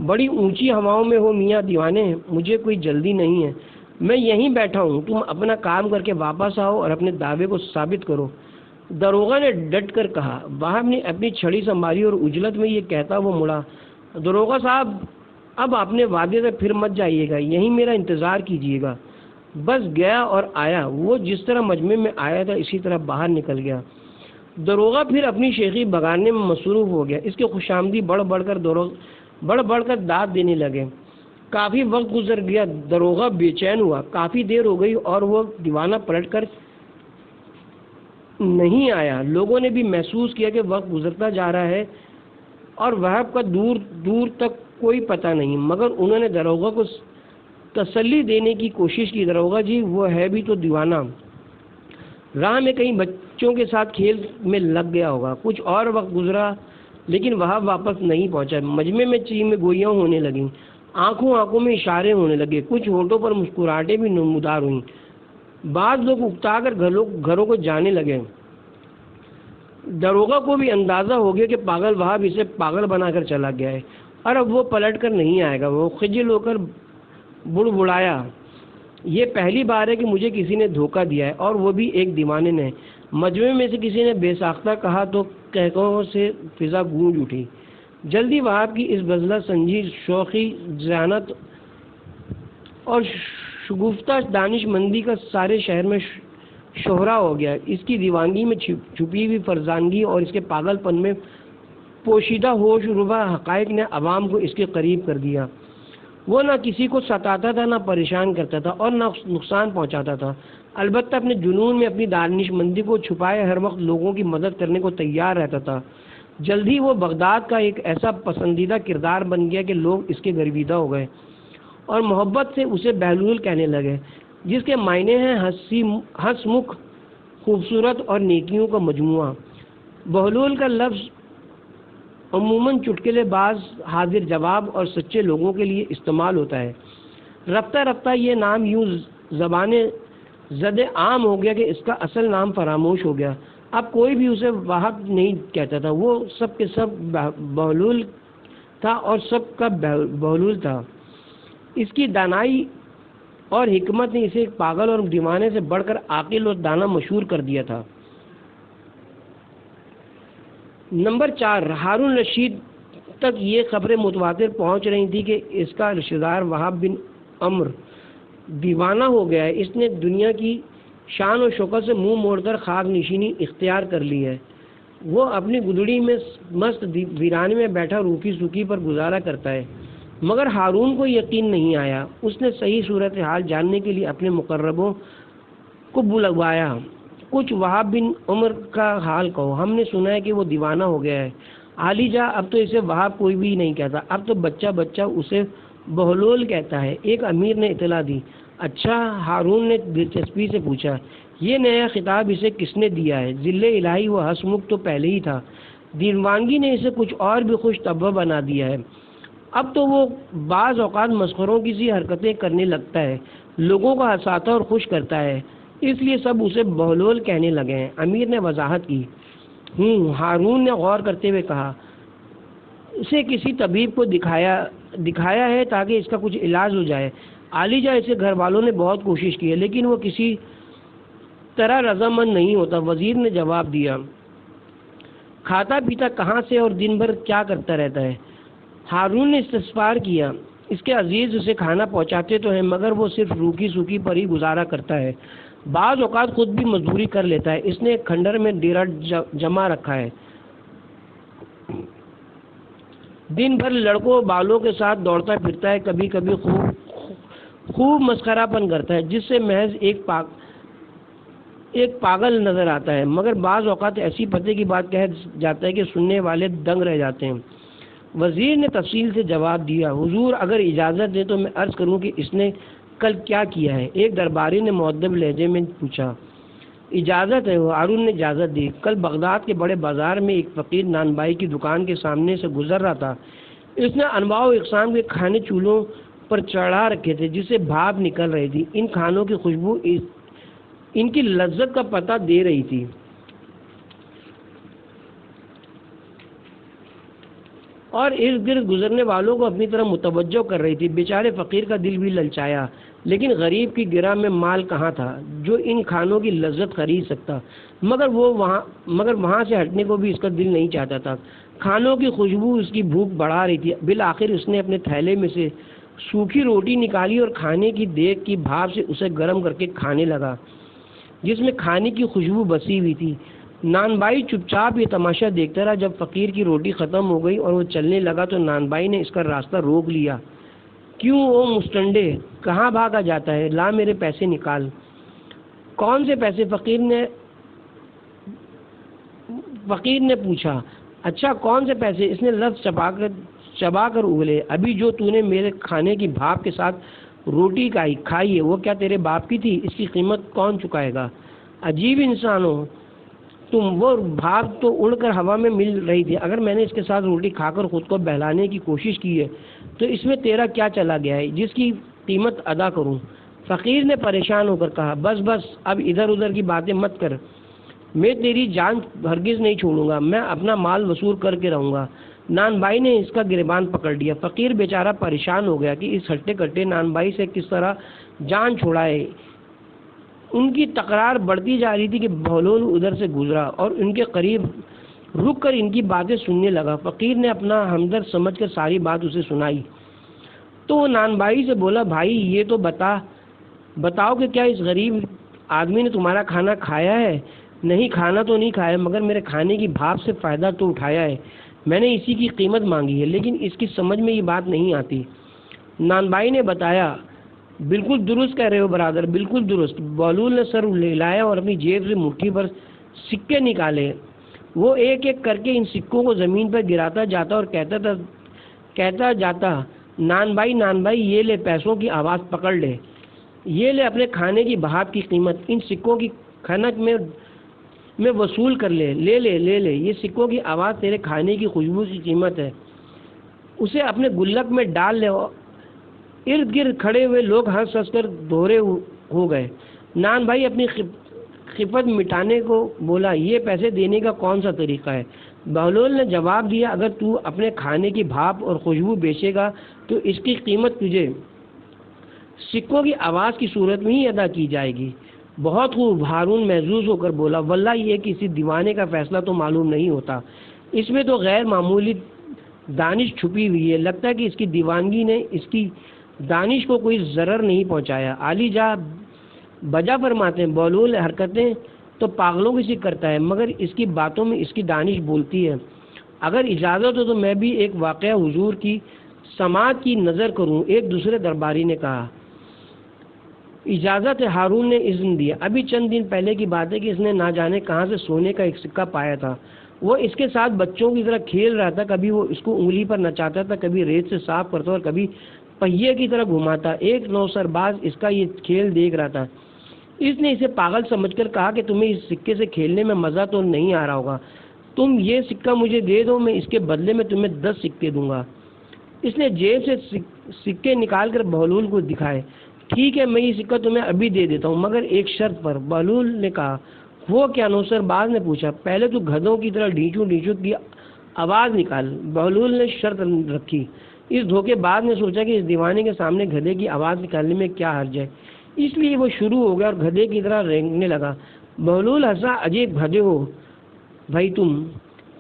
بڑی اونچی ہواؤں میں ہو میاں دیوانے، مجھے کوئی جلدی نہیں ہے، میں یہیں بیٹھا ہوں، تم اپنا کام کر کے واپس آؤ اور اپنے دعوے کو ثابت کرو، داروغہ نے ڈٹ کر کہا۔ وہاب نے اپنی چھڑی سنبھالی اور اجلت میں یہ کہتا وہ مڑا، داروغہ صاحب، اب اپنے وعدے سے پھر مت جائیے گا، یہیں میرا انتظار کیجیے گا۔ بس گیا اور آیا، وہ جس طرح مجمع میں آیا تھا اسی طرح باہر نکل گیا۔ داروغہ پھر اپنی شیخی بگاڑنے میں مصروف ہو گیا۔ اس کے خوشامدی بڑھ بڑھ کر داد دینے لگے۔ کافی وقت گزر گیا، داروغہ بے چین ہوا، کافی دیر ہو گئی اور وہ دیوانہ پلٹ کر نہیں آیا۔ لوگوں نے بھی محسوس کیا کہ وقت گزرتا جا رہا ہے اور وہاب کا دور دور تک کوئی پتہ نہیں، مگر انہوں نے داروغہ کو تسلی دینے کی کوشش کی، داروغہ جی، وہ ہے بھی تو دیوانہ، راہ میں کہیں بچوں کے ساتھ کھیل میں لگ گیا ہوگا۔ کچھ اور وقت گزرا لیکن وہاب واپس نہیں پہنچا۔ مجمع میں چیم گوئیاں ہونے لگیں، آنکھوں میں اشارے ہونے لگے، کچھ ہونٹوں پر مسکراہٹیں بھی نمودار ہوئیں۔ بعض لوگ اکتا کر گھروں کو جانے لگے۔ داروغہ کو بھی اندازہ ہو گیا کہ پاگل وہاب اسے پاگل بنا کر چلا گیا ہے اور اب وہ پلٹ کر نہیں آئے گا۔ وہ خجل ہو کر بڑبڑایا، یہ پہلی بار ہے کہ مجھے کسی نے دھوکہ دیا ہے، اور وہ بھی ایک دیوانے نے۔ مجمع میں سے کسی نے بے ساختہ کہا تو قہقہوں سے فضا گونج اٹھی۔ جلدی وہاب کی اس بذلہ سنجی، شوخی، ذہانت اور شگفتہ دانش مندی کا سارے شہر میں شہرا ہو گیا۔ اس کی دیوانگی میں چھپی ہوئی فرزانگی اور اس کے پاگل پن میں پوشیدہ ہوش ربا حقائق نے عوام کو اس کے قریب کر دیا۔ وہ نہ کسی کو ستاتا تھا، نہ پریشان کرتا تھا اور نہ نقصان پہنچاتا تھا، البتہ اپنے جنون میں اپنی دانش مندی کو چھپائے ہر وقت لوگوں کی مدد کرنے کو تیار رہتا تھا۔ جلد ہی وہ بغداد کا ایک ایسا پسندیدہ کردار بن گیا کہ لوگ اس کے گرویدہ ہو گئے اور محبت سے اسے بہلول کہنے لگے، جس کے معنی ہیں ہنس مکھ، خوبصورت اور نیکیوں کا مجموعہ۔ بہلول کا لفظ عموماً چٹکلے باز، حاضر جواب اور سچے لوگوں کے لیے استعمال ہوتا ہے۔ رفتہ رفتہ یہ نام یوں زبان زد عام ہو گیا کہ اس کا اصل نام فراموش ہو گیا۔ اب کوئی بھی اسے وہاب نہیں کہتا تھا، وہ سب کے سب بہلول تھا اور سب کا بہلول تھا۔ اس کی دانائی اور حکمت نے اسے ایک پاگل اور دیوانے سے بڑھ کر عاقل اور دانا مشہور کر دیا تھا۔ نمبر 4، ہارون رشید تک یہ خبریں متواتر پہنچ رہی تھیں کہ اس کا رشتہ دار وہاب بن عمر دیوانہ ہو گیا ہے، اس نے دنیا کی شان و شوکت سے منہ موڑ کر خاک نشینی اختیار کر لی ہے۔ وہ اپنی گدڑی میں مست ویرانے میں بیٹھا روکی سوکی پر گزارا کرتا ہے۔ مگر ہارون کو یقین نہیں آیا۔ اس نے صحیح صورتحال جاننے کے لیے اپنے مقربوں کو بلوایا۔ کچھ وہاب بن عمر کا حال کہو، ہم نے سنا ہے کہ وہ دیوانہ ہو گیا ہے۔ عالی جا، اب تو اسے وہاب کوئی بھی نہیں کہتا، اب تو بچہ بچہ اسے بہلول کہتا ہے۔ ایک امیر نے اطلاع دی۔ اچھا، ہارون نے دلچسپی سے پوچھا، یہ نیا خطاب اسے کس نے دیا ہے؟ ذل الہی و حسمک تو پہلے ہی تھا، دیوانگی نے اسے کچھ اور بھی خوش طبع بنا دیا ہے۔ اب تو وہ بعض اوقات مسخروں کی سی حرکتیں کرنے لگتا ہے، لوگوں کو ہنساتا اور خوش کرتا ہے، اس لیے سب اسے بہلول کہنے لگے ہیں۔ امیر نے وضاحت کی۔ ہارون نے غور کرتے ہوئے کہا، اسے کسی طبیب کو دکھایا ہے تاکہ اس کا کچھ علاج ہو جائے۔ عالی جا، اسے گھر والوں نے بہت کوشش کی ہے لیکن وہ کسی طرح رضامند نہیں ہوتا۔ وزیر نے جواب دیا، کھاتا پیتا کہاں سے اور دن بھر کیا کرتا رہتا ہے؟ ہارون نے استفسار کیا۔ اس کے عزیز اسے کھانا پہنچاتے تو ہیں مگر وہ صرف روکی سوکی پر ہی گزارا کرتا ہے، بعض اوقات خود بھی مزدوری کر لیتا ہے۔ اس نے ایک کھنڈر میں ڈیرا جما رکھا ہے، دن بھر لڑکوں بالوں کے ساتھ دوڑتا پھرتا ہے، کبھی کبھی خوب مسخرہ پن کرتا ہے جس سے محض ایک پاگل نظر آتا ہے، مگر بعض اوقات ایسی پتے کی بات کہہ جاتا ہے کہ سننے والے دنگ رہ جاتے ہیں۔ وزیر نے تفصیل سے جواب دیا، حضور اگر اجازت دیں تو میں عرض کروں کہ اس نے کل کیا کیا ہے؟ ایک درباری نے مؤدب لہجے میں پوچھا۔ اجازت ہے، ہارون نے اجازت دی۔ کل بغداد کے بڑے بازار میں ایک فقیر نان بائی کی دکان کے سامنے سے گزر رہا تھا۔ اس نے انواع و اقسام کے کھانے چولہوں پر چڑھا رکھے تھے جس سے بھاپ نکل رہی تھی۔ ان کھانوں کی خوشبو ان کی لذت کا پتہ دے رہی تھی۔ اور ارد گرد گزرنے والوں کو اپنی طرف متوجہ کر رہی تھی۔ بیچارے فقیر کا دل بھی للچایا، لیکن غریب کی گرہ میں مال کہاں تھا جو ان کھانوں کی لذت خرید سکتا؟ مگر وہاں سے ہٹنے کو بھی اس کا دل نہیں چاہتا تھا۔ کھانوں کی خوشبو اس کی بھوک بڑھا رہی تھی۔ بالآخر اس نے اپنے تھیلے میں سے سوکھی روٹی نکالی اور کھانے کی دیگ کی بھاپ سے اسے گرم کر کے کھانے لگا جس میں کھانے کی خوشبو بسی ہوئی تھی۔ نان بائی چپ چاپ یہ تماشا دیکھتا رہا۔ جب فقیر کی روٹی ختم ہو گئی اور وہ چلنے لگا تو نان بائی نے اس کا راستہ روک لیا۔ کیوں او مستنڈے، کہاں بھاگا جاتا ہے؟ لا میرے پیسے نکال۔ کون سے پیسے؟ فقیر نے پوچھا۔ اچھا، کون سے پیسے؟ اس نے لفظ چبا کر اگلے۔ ابھی جو تو نے میرے کھانے کی بھاپ کے ساتھ روٹی کھائی ہے وہ کیا تیرے باپ کی تھی؟ اس کی قیمت کون چکائے گا؟ عجیب انسان ہو تم، وہ بھاپ تو اڑ کر ہوا میں مل رہی تھی۔ اگر میں نے اس کے ساتھ روٹی کھا کر خود کو بہلانے کی کوشش کی ہے تو اس میں تیرا کیا چلا گیا ہے جس کی قیمت ادا کروں؟ فقیر نے پریشان ہو کر کہا، بس اب ادھر ادھر کی باتیں مت کر، میں تیری جان ہرگز نہیں چھوڑوں گا، میں اپنا مال وصول کر کے رہوں گا۔ نان بائی نے اس کا گریبان پکڑ لیا۔ فقیر بیچارہ پریشان ہو گیا کہ اس ہٹے کٹے نان بائی سے کس طرح جان چھوڑائے۔ ان کی تکرار بڑھتی جا رہی تھی کہ بہلول ادھر سے گزرا اور ان کے قریب رک کر ان کی باتیں سننے لگا۔ فقیر نے اپنا ہمدرد سمجھ کر ساری بات اسے سنائی تو وہ نان بائی سے بولا، بھائی یہ تو بتاؤ کہ کیا اس غریب آدمی نے تمہارا کھانا کھایا ہے؟ نہیں، کھانا تو نہیں کھایا مگر میرے کھانے کی بھاپ سے فائدہ تو اٹھایا ہے۔ میں نے اسی کی قیمت مانگی ہے لیکن اس کی سمجھ میں یہ بات نہیں آتی۔ نان بائی نے بتایا، بالکل درست کہہ رہے ہو برادر، بالکل درست۔ بہلول نے سر ہلایا اور اپنی جیب سے مٹھی پر سکے نکالے۔ وہ ایک ایک کر کے ان سکوں کو زمین پر گراتا جاتا اور کہتا جاتا، نان بھائی یہ لے پیسوں کی آواز پکڑ لے، یہ لے اپنے کھانے کی بھاپ کی قیمت، ان سکوں کی کھنک میں وصول کر لے یہ سکوں کی آواز تیرے کھانے کی خوشبو کی قیمت ہے، اسے اپنے گلک میں ڈال لے۔ ارد گرد کھڑے ہوئے لوگ ہنس کر دوہرے ہو گئے۔ نان بھائی اپنی خفت مٹانے کو بولا، یہ پیسے دینے کا کون سا طریقہ ہے؟ بہلول نے جواب دیا، اگر تو اپنے کھانے کی بھاپ اور خوشبو بیچے گا تو اس کی قیمت تجھے سکوں کی آواز کی صورت میں ہی ادا کی جائے گی۔ بہت خوب، ہارون محظوظ ہو کر بولا، واللہ یہ کسی دیوانے کا فیصلہ تو معلوم نہیں ہوتا، اس میں تو غیر معمولی دانش چھپی ہوئی ہے، لگتا ہے کہ اس کی دیوانگی نے اس کی دانش کو کوئی ضرر نہیں پہنچایا۔ علی جا بجا فرماتے ہیں بہلول حرکتیں تو پاگلوں کی سی کرتا ہے، مگر اس کی باتوں میں اس کی دانش بولتی ہے۔ اگر اجازت ہو تو میں بھی ایک واقعہ حضور کی سماعت کی نظر کروں۔ ایک دوسرے درباری نے کہا اجازت ہے۔ ہارون نے اذن دیا۔ ابھی چند دن پہلے کی بات ہے کہ اس نے نہ جانے کہاں سے سونے کا ایک سکہ پایا تھا۔ وہ اس کے ساتھ بچوں کی طرح کھیل رہا تھا، کبھی وہ اس کو انگلی پر نچاتا تھا، کبھی ریت سے صاف کرتا اور کبھی پہیے کی طرح گھماتا۔ ایک نوسر باز اس کا یہ کھیل دیکھ رہا تھا۔ اس نے اسے پاگل سمجھ کر کہا کہ تمہیں اس سکے سے کھیلنے میں مزہ تو نہیں آ رہا ہوگا، تم یہ سکہ مجھے دے دو، میں اس کے بدلے میں تمہیں 10 سکے دوں گا۔ اس نے جیب سے سکے نکال کر بہلول کو دکھائے۔ ٹھیک ہے، میں یہ سکہ تمہیں ابھی دے دیتا ہوں، مگر ایک شرط پر۔ بہلول نے کہا وہ کیا؟ نوسر باز نے پوچھا۔ پہلے تو گدھوں کی طرح ڈھیچو ڈھیچو کی آواز نکال۔ بہلول نے شرط رکھی۔ اس دھوکے باز نے سوچا کہ اس دیوانے کے سامنے گدھے کی آواز نکالنے میں کیا حرج ہے، اس لیے وہ شروع ہو گیا اور گدھے کی طرح رینگنے لگا۔ بہلول ہنسا۔ عجیب گدھے ہو بھائی تم،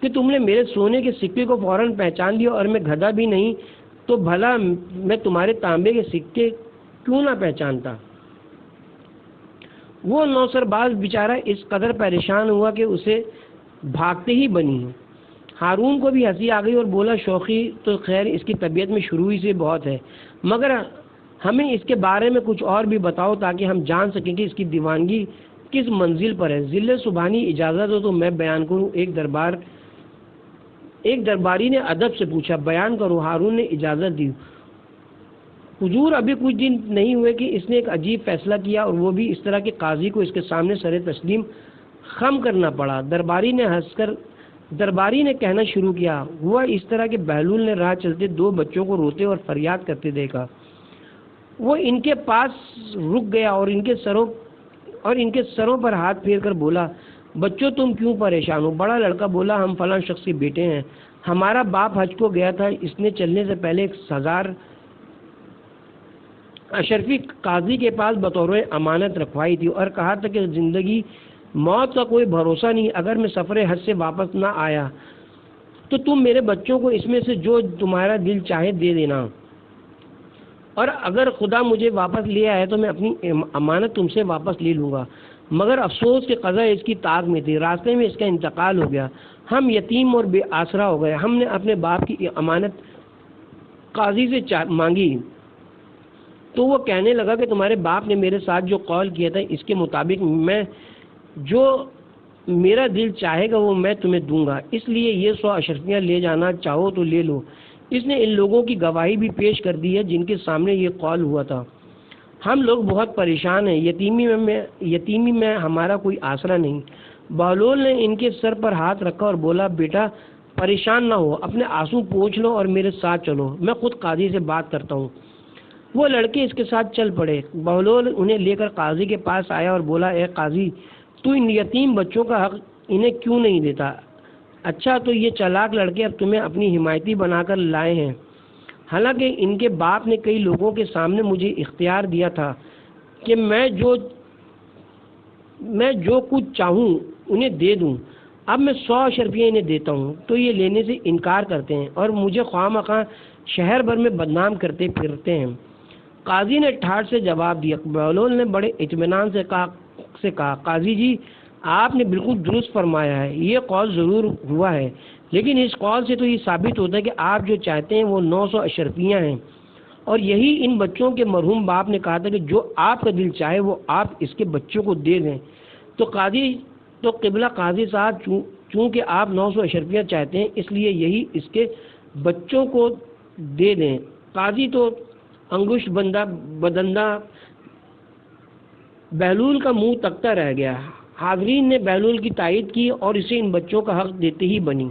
کہ تم نے میرے سونے کے سکے کو فوراً پہچان لیا، اور میں گدھا بھی نہیں تو بھلا میں تمہارے تانبے کے سکے کیوں نہ پہچانتا؟ وہ نوسر باز بیچارہ اس قدر پریشان ہوا کہ اسے بھاگتے ہی بنی۔ ہارون کو بھی ہنسی آ گئی اور بولا شوخی تو خیر اس کی طبیعت میں شروع ہی سے بہت ہے، مگر ہمیں اس کے بارے میں کچھ اور بھی بتاؤ تاکہ ہم جان سکیں کہ اس کی دیوانگی کس منزل پر ہے۔ ذل سبحانی اجازت ہو تو میں بیان کروں۔ ایک درباری نے ادب سے پوچھا۔ بیان کرو۔ ہارون نے اجازت دی۔ حضور ابھی کچھ دن نہیں ہوئے کہ اس نے ایک عجیب فیصلہ کیا، اور وہ بھی اس طرح کہ قاضی کو اس کے سامنے سر تسلیم خم کرنا پڑا۔ درباری نے کہنا شروع کیا۔ ہوا اس طرح کہ بہلول نے راہ چلتے 2 بچوں کو روتے اور فریاد کرتے دیکھا۔ وہ ان کے پاس رک گیا اور ان کے سروں پر ہاتھ پھیر کر بولا بچوں تم کیوں پریشان ہو؟ بڑا لڑکا بولا ہم فلاں شخص کے بیٹے ہیں، ہمارا باپ حج کو گیا تھا، اس نے چلنے سے پہلے 1000 اشرفی قاضی کے پاس بطور امانت رکھوائی تھی اور کہا تھا کہ زندگی موت کا کوئی بھروسہ نہیں، اگر میں سفر حج سے واپس نہ آیا تو تم میرے بچوں کو اس میں سے جو تمہارا دل چاہے دے دینا، اور اگر خدا مجھے واپس لے آیا تو میں اپنی امانت تم سے واپس لے لوں گا۔ مگر افسوس کہ قضا اس کی طاق میں تھی، راستے میں اس کا انتقال ہو گیا، ہم یتیم اور بے آسرا ہو گئے۔ ہم نے اپنے باپ کی امانت قاضی سے مانگی تو وہ کہنے لگا کہ تمہارے باپ نے میرے ساتھ جو قول کیا تھا اس کے مطابق میں جو میرا دل چاہے گا وہ میں تمہیں دوں گا، اس لیے یہ 100 اشرفیاں لے جانا چاہو تو لے لو۔ اس نے ان لوگوں کی گواہی بھی پیش کر دی ہے جن کے سامنے یہ قول ہوا تھا۔ ہم لوگ بہت پریشان ہیں، یتیمی میں ہمارا کوئی آسرا نہیں۔ بہلول نے ان کے سر پر ہاتھ رکھا اور بولا بیٹا پریشان نہ ہو، اپنے آنسو پوچھ لو اور میرے ساتھ چلو، میں خود قاضی سے بات کرتا ہوں۔ وہ لڑکے اس کے ساتھ چل پڑے۔ بہلول انہیں لے کر قاضی کے پاس آیا اور بولا اے قاضی، تو ان یتیم بچوں کا حق انہیں کیوں نہیں دیتا؟ اچھا تو یہ چالاک لڑکے اب تمہیں اپنی حمایتی بنا کر لائے ہیں، حالانکہ ان کے باپ نے کئی لوگوں کے سامنے مجھے اختیار دیا تھا کہ میں جو کچھ چاہوں انہیں دے دوں۔ اب میں 100 اشرفیاں انہیں دیتا ہوں تو یہ لینے سے انکار کرتے ہیں اور مجھے خواہ مخواہ شہر بھر میں بدنام کرتے پھرتے ہیں۔ قاضی نے ٹھاٹھ سے جواب دیا۔ بہلول نے بڑے اطمینان سے کہا قاضی جی آپ نے بالکل درست فرمایا ہے، یہ قول ضرور ہوا ہے، لیکن اس قول سے تو یہ ثابت ہوتا ہے کہ آپ جو چاہتے ہیں وہ 900 اشرفیاں ہیں، اور یہی ان بچوں کے مرحوم باپ نے کہا تھا کہ جو آپ کا دل چاہے وہ آپ اس کے بچوں کو دے دیں۔ تو قبلہ قاضی صاحب چونکہ آپ 900 اشرفیاں چاہتے ہیں اس لیے یہی اس کے بچوں کو دے دیں۔ قاضی تو انگشت بدندہ بہلول کا منہ تکتا رہ گیا۔ حاضرین نے بہلول کی تائید کی اور اسے ان بچوں کا حق دیتے ہی بنی۔